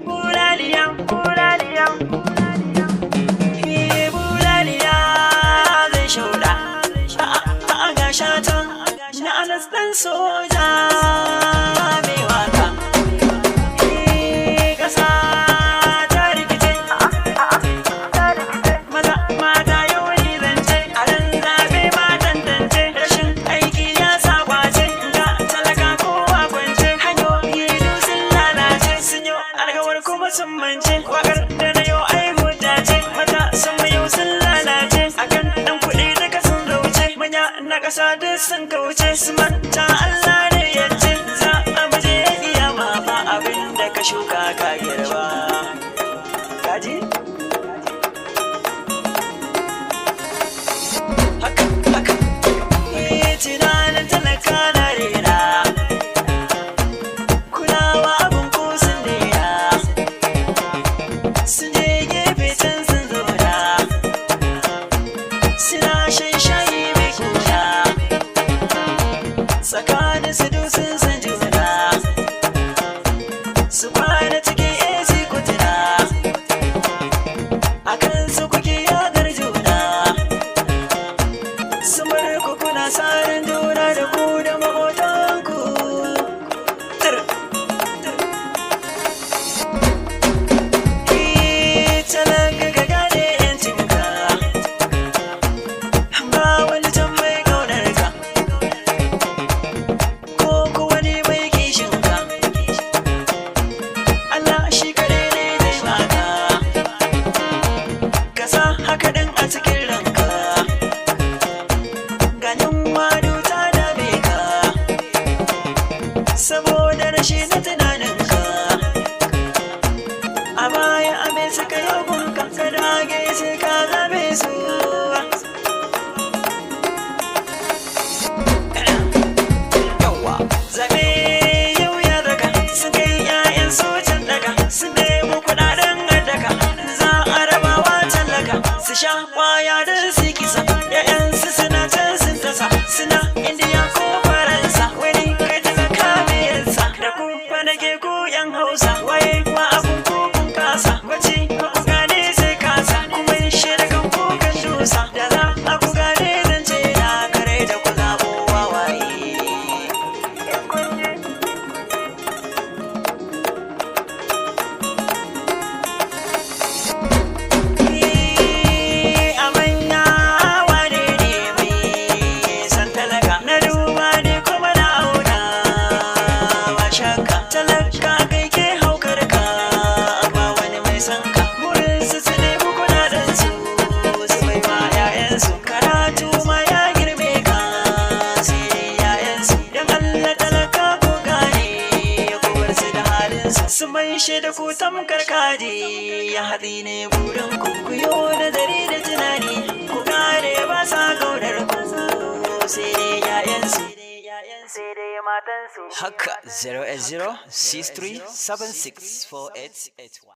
Bulaliya, bulaliya, bulaliya zai shauɗa. A ga shatan na Anas ɗan soja mai waka. Ƙasa ta rikice, maza mata yau ni zance, a ran zaɓe ma tantance, rashin aiki ya sa kwace, ga talaka kowa kwance, hanyoyi duk sun lalace, sun yi alkawar kuma sun mance, wakar da na yau ai hujja ce, mata sun yau sun lalace, akan ɗan kuɗi daga sun zauce, manya na ƙasa duk sun kauce, su manta Allah ne ya ce, za a muje kiyama fa abin da ka shuka ka girba. Kaji? Haka, haka, tunanin talaka na rera, kulawa abin ko sun daina, sun je gefe can sun zauna, suna shan shayi mai kuna, tsakanin su duk sun san juna, su kwana cikin AC kutuna, akan su kuke yagar juna, su marku kuna sarin juna da ku da maƙotanku. Talaka ka gane ‘yancinka, ba wani can mai ƙaunarka, ko kuwa ne mai kishinka, Allah shi kaɗai ne zai baka, ka sa haka ɗin a cikin ranka, ganin wadu ta dame ka, saboda rashi na tunaninka, a baya abin suka yi gunka, ka dage sai ka zabe su. Yawa zabe yau ya daga, sun kai 'ya'yan sojan daga, sun nemo kuɗaɗen daga, za a rabawa talaka, su sha kwaya don su kisa, 'ya'yansu suna can sun tasa, suna Indiya ko Faransa, wani kai talaka me yasa, da ku nake ku 'yan Hausa, waye wa abun ku kun kasa, bacci ba ku gane sai kasa, kuma shirya kan ku kan dusa, da za a ku gane zance na kare da ku zabo wawaye. A manya wane ne mai san talaka, na duba ne kuma na auna ba shakka, talaka kai ke haukar ka, ba wani mai san ka, burinsu su nemi kuɗaɗen su, su bai ma 'ya'yansu, karatu ma ya girme ka, sai dai 'ya'yansu, don Allah talaka ko gane ku bar su da halinsu, su mai shaida ku tamkar kaji, ya hatsi ne burin ku, ku yi nazari da tunani, ku gane ba sa ƙaunar ku, sai dai 'ya'yansu, sai dai matansu. Haka 08063764881.